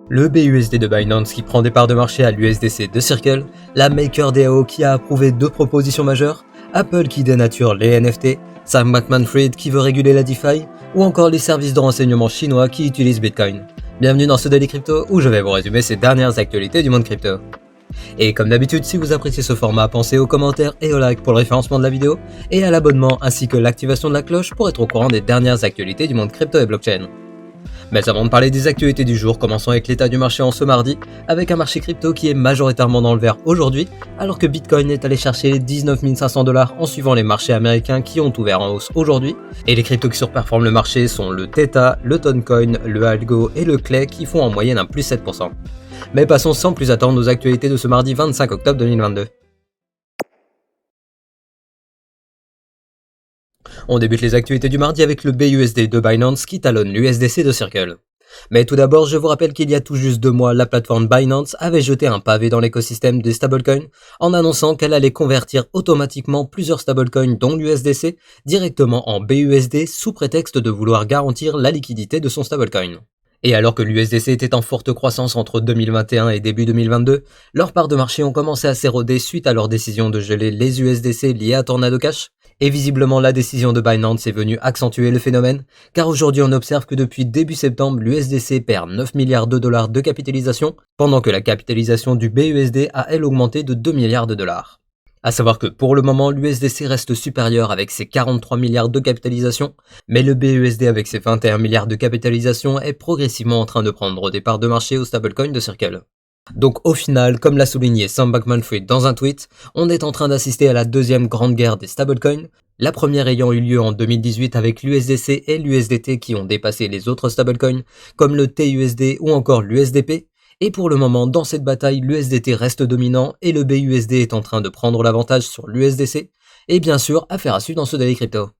Le BUSD de Binance qui prend des parts de marché à l'USDC de Circle, la MakerDAO qui a approuvé 2 propositions majeures, Apple qui dénature les NFT, Sam Bankman-Fried qui veut réguler la DeFi, ou encore les services de renseignement chinois qui utilisent Bitcoin. Bienvenue dans ce Daily Crypto où je vais vous résumer ces dernières actualités du monde crypto. Et comme d'habitude, si vous appréciez ce format, pensez aux commentaires et au like pour le référencement de la vidéo, et à l'abonnement ainsi que l'activation de la cloche pour être au courant des dernières actualités du monde crypto et blockchain. Mais avant de parler des actualités du jour, commençons avec l'état du marché en ce mardi, avec un marché crypto qui est majoritairement dans le vert aujourd'hui, alors que Bitcoin est allé chercher les 19 500 $ en suivant les marchés américains qui ont ouvert en hausse aujourd'hui, et les cryptos qui surperforment le marché sont le Theta, le Toncoin, le Algo et le Clay qui font en moyenne un plus 7%. Mais passons sans plus attendre aux actualités de ce mardi 25 octobre 2022. On débute les actualités du mardi avec le BUSD de Binance qui talonne l'USDC de Circle. Mais tout d'abord, je vous rappelle qu'il y a tout juste 2 mois, la plateforme Binance avait jeté un pavé dans l'écosystème des stablecoins en annonçant qu'elle allait convertir automatiquement plusieurs stablecoins dont l'USDC directement en BUSD sous prétexte de vouloir garantir la liquidité de son stablecoin. Et alors que l'USDC était en forte croissance entre 2021 et début 2022, leurs parts de marché ont commencé à s'éroder suite à leur décision de geler les USDC liés à Tornado Cash. Et visiblement la décision de Binance est venue accentuer le phénomène, car aujourd'hui on observe que depuis début septembre, l'USDC perd 9 milliards de dollars de capitalisation, pendant que la capitalisation du BUSD a elle augmenté de 2 milliards de dollars. A savoir que pour le moment, l'USDC reste supérieur avec ses 43 milliards de capitalisation, mais le BUSD avec ses 21 milliards de capitalisation est progressivement en train de prendre des parts de marché au stablecoin de Circle. Donc au final, comme l'a souligné Sam Bankman-Fried dans un tweet, on est en train d'assister à la deuxième grande guerre des stablecoins, la première ayant eu lieu en 2018 avec l'USDC et l'USDT qui ont dépassé les autres stablecoins, comme le TUSD ou encore l'USDP, et pour le moment, dans cette bataille, l'USDT reste dominant et le BUSD est en train de prendre l'avantage sur l'USDC, et bien sûr, affaire à suivre dans ce Daily Crypto.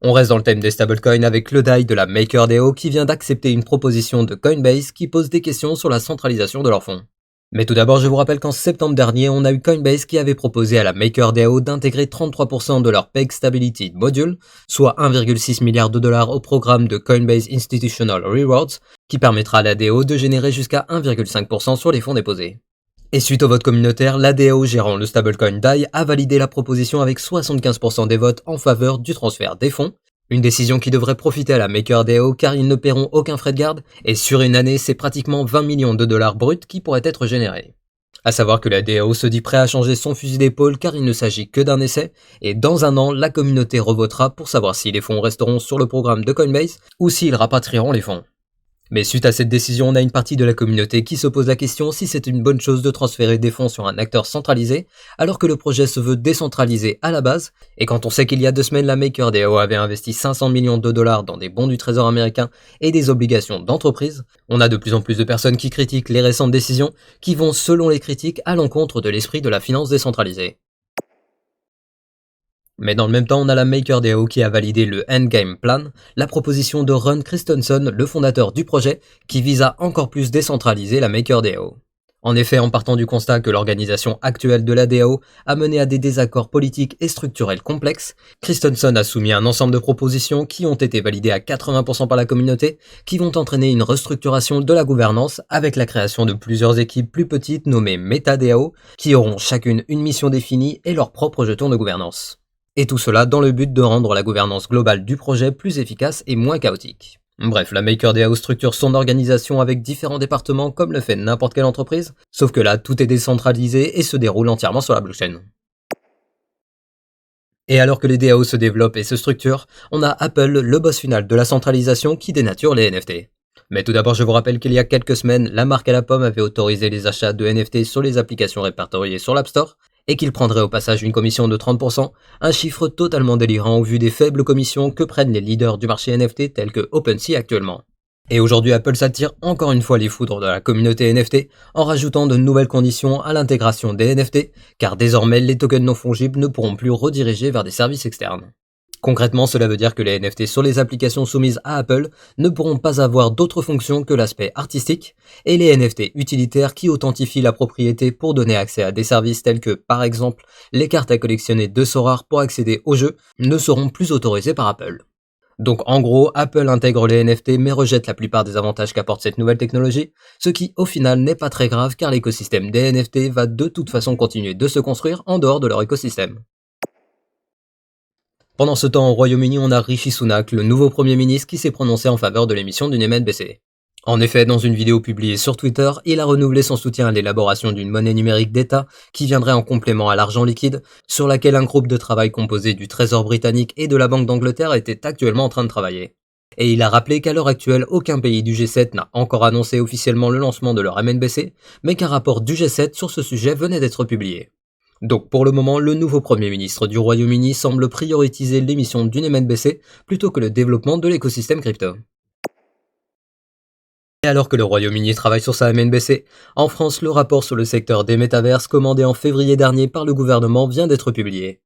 On reste dans le thème des stablecoins avec le DAI de la MakerDAO qui vient d'accepter une proposition de Coinbase qui pose des questions sur la centralisation de leurs fonds. Mais tout d'abord, je vous rappelle qu'en septembre dernier, on a eu Coinbase qui avait proposé à la MakerDAO d'intégrer 33% de leur Peg Stability Module, soit 1,6 milliard de dollars au programme de Coinbase Institutional Rewards, qui permettra à la DAO de générer jusqu'à 1,5% sur les fonds déposés. Et suite au vote communautaire, la DAO gérant le stablecoin DAI a validé la proposition avec 75% des votes en faveur du transfert des fonds, une décision qui devrait profiter à la MakerDAO car ils ne paieront aucun frais de garde, et sur une année, c'est pratiquement 20 millions de dollars bruts qui pourraient être générés. A savoir que la DAO se dit prêt à changer son fusil d'épaule car il ne s'agit que d'un essai, et dans un an, la communauté revotera pour savoir si les fonds resteront sur le programme de Coinbase ou s'ils rapatrieront les fonds. Mais suite à cette décision, on a une partie de la communauté qui se pose la question si c'est une bonne chose de transférer des fonds sur un acteur centralisé, alors que le projet se veut décentralisé à la base, et quand on sait qu'il y a 2 semaines la MakerDAO avait investi 500 millions de dollars dans des bons du trésor américain et des obligations d'entreprise, on a de plus en plus de personnes qui critiquent les récentes décisions, qui vont selon les critiques à l'encontre de l'esprit de la finance décentralisée. Mais dans le même temps, on a la MakerDAO qui a validé le Endgame Plan, la proposition de Ron Christensen, le fondateur du projet, qui vise à encore plus décentraliser la MakerDAO. En effet, en partant du constat que l'organisation actuelle de la DAO a mené à des désaccords politiques et structurels complexes, Christensen a soumis un ensemble de propositions qui ont été validées à 80% par la communauté, qui vont entraîner une restructuration de la gouvernance avec la création de plusieurs équipes plus petites nommées MetaDAO, qui auront chacune une mission définie et leur propre jeton de gouvernance. Et tout cela dans le but de rendre la gouvernance globale du projet plus efficace et moins chaotique. Bref, la MakerDAO structure son organisation avec différents départements comme le fait n'importe quelle entreprise, sauf que là, tout est décentralisé et se déroule entièrement sur la blockchain. Et alors que les DAO se développent et se structurent, on a Apple, le boss final de la centralisation, qui dénature les NFT. Mais tout d'abord, je vous rappelle qu'il y a quelques semaines, la marque à la pomme avait autorisé les achats de NFT sur les applications répertoriées sur l'App Store, et qu'il prendrait au passage une commission de 30%, un chiffre totalement délirant au vu des faibles commissions que prennent les leaders du marché NFT tels que OpenSea actuellement. Et aujourd'hui, Apple s'attire encore une fois les foudres de la communauté NFT en rajoutant de nouvelles conditions à l'intégration des NFT, car désormais les tokens non fongibles ne pourront plus rediriger vers des services externes. Concrètement, cela veut dire que les NFT sur les applications soumises à Apple ne pourront pas avoir d'autre fonction que l'aspect artistique, et les NFT utilitaires qui authentifient la propriété pour donner accès à des services tels que, par exemple, les cartes à collectionner de Sorare pour accéder au jeu, ne seront plus autorisés par Apple. Donc en gros, Apple intègre les NFT mais rejette la plupart des avantages qu'apporte cette nouvelle technologie, ce qui au final n'est pas très grave car l'écosystème des NFT va de toute façon continuer de se construire en dehors de leur écosystème. Pendant ce temps, au Royaume-Uni, on a Rishi Sunak, le nouveau Premier ministre qui s'est prononcé en faveur de l'émission d'une MNBC. En effet, dans une vidéo publiée sur Twitter, il a renouvelé son soutien à l'élaboration d'une monnaie numérique d'État qui viendrait en complément à l'argent liquide, sur laquelle un groupe de travail composé du Trésor britannique et de la Banque d'Angleterre était actuellement en train de travailler. Et il a rappelé qu'à l'heure actuelle, aucun pays du G7 n'a encore annoncé officiellement le lancement de leur MNBC, mais qu'un rapport du G7 sur ce sujet venait d'être publié. Donc pour le moment, le nouveau Premier ministre du Royaume-Uni semble prioriser l'émission d'une MNBC plutôt que le développement de l'écosystème crypto. Et alors que le Royaume-Uni travaille sur sa MNBC, en France, le rapport sur le secteur des métaverses commandé en février dernier par le gouvernement vient d'être publié.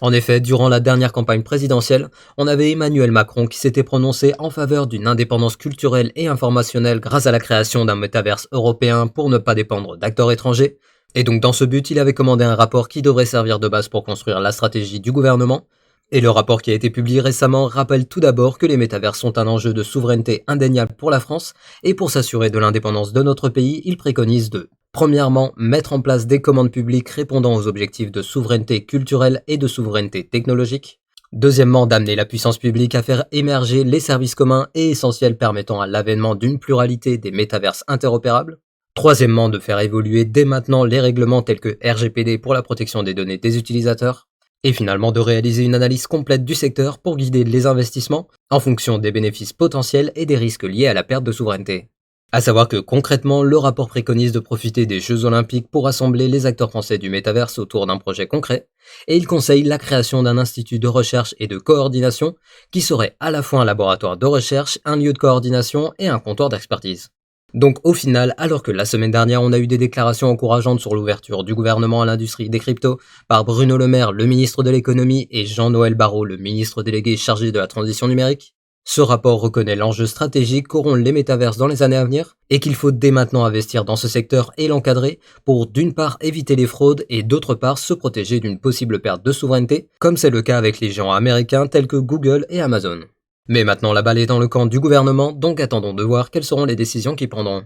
En effet, durant la dernière campagne présidentielle, on avait Emmanuel Macron qui s'était prononcé en faveur d'une indépendance culturelle et informationnelle grâce à la création d'un métaverse européen pour ne pas dépendre d'acteurs étrangers. Et donc dans ce but, il avait commandé un rapport qui devrait servir de base pour construire la stratégie du gouvernement. Et le rapport qui a été publié récemment rappelle tout d'abord que les métavers sont un enjeu de souveraineté indéniable pour la France, et pour s'assurer de l'indépendance de notre pays, il préconise de premièrement, mettre en place des commandes publiques répondant aux objectifs de souveraineté culturelle et de souveraineté technologique. Deuxièmement, d'amener la puissance publique à faire émerger les services communs et essentiels permettant à l'avènement d'une pluralité des métaverses interopérables. Troisièmement, de faire évoluer dès maintenant les règlements tels que RGPD pour la protection des données des utilisateurs. Et finalement, de réaliser une analyse complète du secteur pour guider les investissements en fonction des bénéfices potentiels et des risques liés à la perte de souveraineté. À savoir que concrètement, le rapport préconise de profiter des Jeux Olympiques pour rassembler les acteurs français du métaverse autour d'un projet concret, et il conseille la création d'un institut de recherche et de coordination qui serait à la fois un laboratoire de recherche, un lieu de coordination et un comptoir d'expertise. Donc au final, alors que la semaine dernière on a eu des déclarations encourageantes sur l'ouverture du gouvernement à l'industrie des cryptos par Bruno Le Maire, le ministre de l'économie, et Jean-Noël Barrot, le ministre délégué chargé de la transition numérique, ce rapport reconnaît l'enjeu stratégique qu'auront les métaverses dans les années à venir et qu'il faut dès maintenant investir dans ce secteur et l'encadrer pour d'une part éviter les fraudes et d'autre part se protéger d'une possible perte de souveraineté, comme c'est le cas avec les géants américains tels que Google et Amazon. Mais maintenant la balle est dans le camp du gouvernement, donc attendons de voir quelles seront les décisions qu'ils prendront.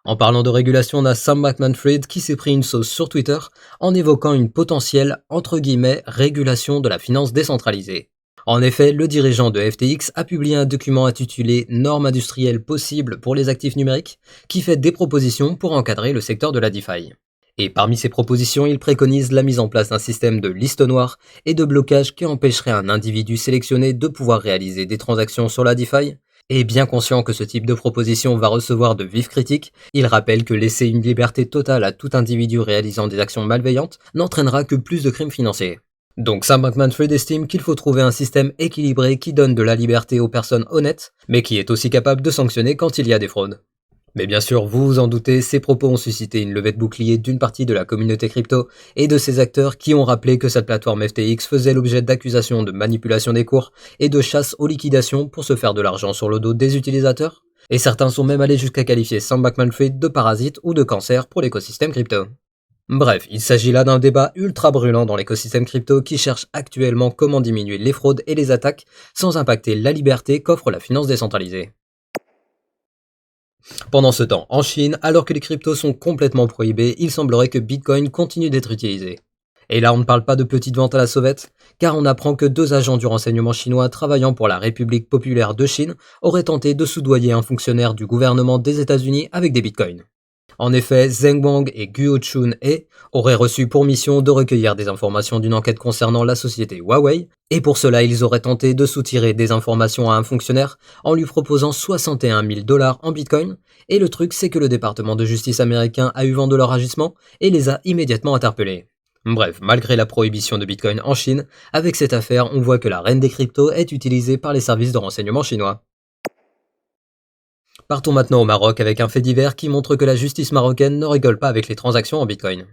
En parlant de régulation, on a Sam Bankman-Fried qui s'est pris une sauce sur Twitter en évoquant une potentielle, entre guillemets, régulation de la finance décentralisée. En effet, le dirigeant de FTX a publié un document intitulé Normes industrielles possibles pour les actifs numériques qui fait des propositions pour encadrer le secteur de la DeFi. Et parmi ces propositions, il préconise la mise en place d'un système de liste noire et de blocage qui empêcherait un individu sélectionné de pouvoir réaliser des transactions sur la DeFi. Et bien conscient que ce type de proposition va recevoir de vives critiques, il rappelle que laisser une liberté totale à tout individu réalisant des actions malveillantes n'entraînera que plus de crimes financiers. Donc Sam Bankman-Fried estime qu'il faut trouver un système équilibré qui donne de la liberté aux personnes honnêtes, mais qui est aussi capable de sanctionner quand il y a des fraudes. Mais bien sûr, vous vous en doutez, ces propos ont suscité une levée de bouclier d'une partie de la communauté crypto et de ses acteurs qui ont rappelé que cette plateforme FTX faisait l'objet d'accusations de manipulation des cours et de chasse aux liquidations pour se faire de l'argent sur le dos des utilisateurs. Et certains sont même allés jusqu'à qualifier Sam Bankman-Fried de parasite ou de cancer pour l'écosystème crypto. Bref, il s'agit là d'un débat ultra brûlant dans l'écosystème crypto qui cherche actuellement comment diminuer les fraudes et les attaques sans impacter la liberté qu'offre la finance décentralisée. Pendant ce temps, en Chine, alors que les cryptos sont complètement prohibés, il semblerait que Bitcoin continue d'être utilisé. Et là on ne parle pas de petites ventes à la sauvette, car on apprend que 2 agents du renseignement chinois travaillant pour la République populaire de Chine auraient tenté de soudoyer un fonctionnaire du gouvernement des États-Unis avec des bitcoins. En effet, Zheng Wang et Guo Chun-he auraient reçu pour mission de recueillir des informations d'une enquête concernant la société Huawei, et pour cela ils auraient tenté de soutirer des informations à un fonctionnaire en lui proposant 61 000 $ en bitcoin, et le truc c'est que le département de justice américain a eu vent de leur agissement et les a immédiatement interpellés. Bref, malgré la prohibition de bitcoin en Chine, avec cette affaire on voit que la reine des cryptos est utilisée par les services de renseignement chinois. Partons maintenant au Maroc avec un fait divers qui montre que la justice marocaine ne rigole pas avec les transactions en bitcoin.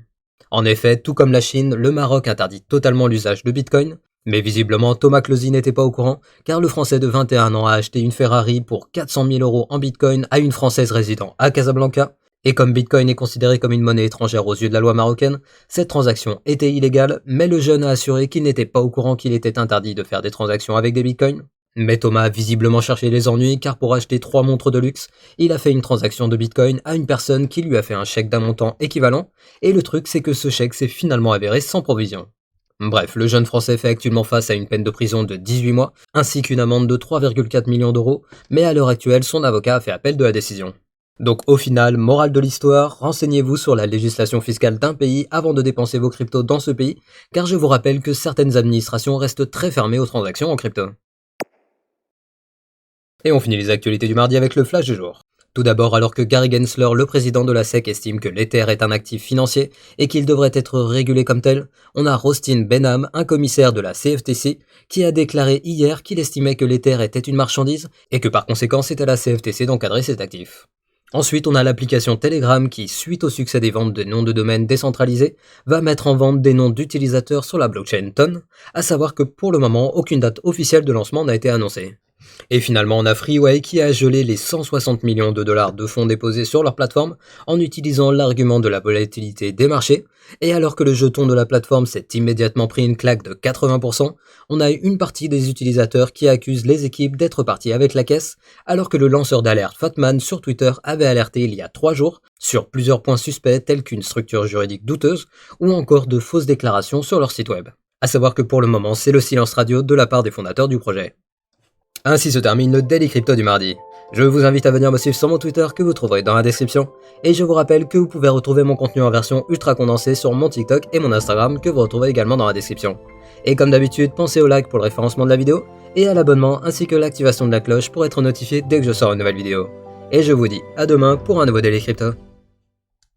En effet, tout comme la Chine, le Maroc interdit totalement l'usage de bitcoin, mais visiblement Thomas Closy n'était pas au courant, car le Français de 21 ans a acheté une Ferrari pour 400 000 € en bitcoin à une Française résidant à Casablanca, Et comme Bitcoin est considéré comme une monnaie étrangère aux yeux de la loi marocaine, cette transaction était illégale, mais le jeune a assuré qu'il n'était pas au courant qu'il était interdit de faire des transactions avec des bitcoins. Mais Thomas a visiblement cherché les ennuis car pour acheter 3 montres de luxe, il a fait une transaction de bitcoin à une personne qui lui a fait un chèque d'un montant équivalent, et le truc c'est que ce chèque s'est finalement avéré sans provision. Bref, le jeune français fait actuellement face à une peine de prison de 18 mois, ainsi qu'une amende de 3,4 millions d'euros, mais à l'heure actuelle son avocat a fait appel de la décision. Donc au final, morale de l'histoire, renseignez-vous sur la législation fiscale d'un pays avant de dépenser vos cryptos dans ce pays, car je vous rappelle que certaines administrations restent très fermées aux transactions en crypto. Et on finit les actualités du mardi avec le flash du jour. Tout d'abord, alors que Gary Gensler, le président de la SEC, estime que l'Ether est un actif financier et qu'il devrait être régulé comme tel, on a Rostin Benham, un commissaire de la CFTC, qui a déclaré hier qu'il estimait que l'Ether était une marchandise et que par conséquent c'était à la CFTC d'encadrer cet actif. Ensuite, on a l'application Telegram qui, suite au succès des ventes de noms de domaine décentralisés, va mettre en vente des noms d'utilisateurs sur la blockchain Ton, à savoir que pour le moment, aucune date officielle de lancement n'a été annoncée. Et finalement, on a Freeway qui a gelé les 160 millions de dollars de fonds déposés sur leur plateforme en utilisant l'argument de la volatilité des marchés. Et alors que le jeton de la plateforme s'est immédiatement pris une claque de 80%, on a eu une partie des utilisateurs qui accusent les équipes d'être partis avec la caisse, alors que le lanceur d'alerte Fatman sur Twitter avait alerté il y a 3 jours sur plusieurs points suspects tels qu'une structure juridique douteuse ou encore de fausses déclarations sur leur site web. À savoir que pour le moment, c'est le silence radio de la part des fondateurs du projet. Ainsi se termine le Daily Crypto du mardi. Je vous invite à venir me suivre sur mon Twitter que vous trouverez dans la description, et je vous rappelle que vous pouvez retrouver mon contenu en version ultra condensée sur mon TikTok et mon Instagram que vous retrouvez également dans la description. Et comme d'habitude, pensez au like pour le référencement de la vidéo, et à l'abonnement ainsi que l'activation de la cloche pour être notifié dès que je sors une nouvelle vidéo. Et je vous dis à demain pour un nouveau Daily Crypto.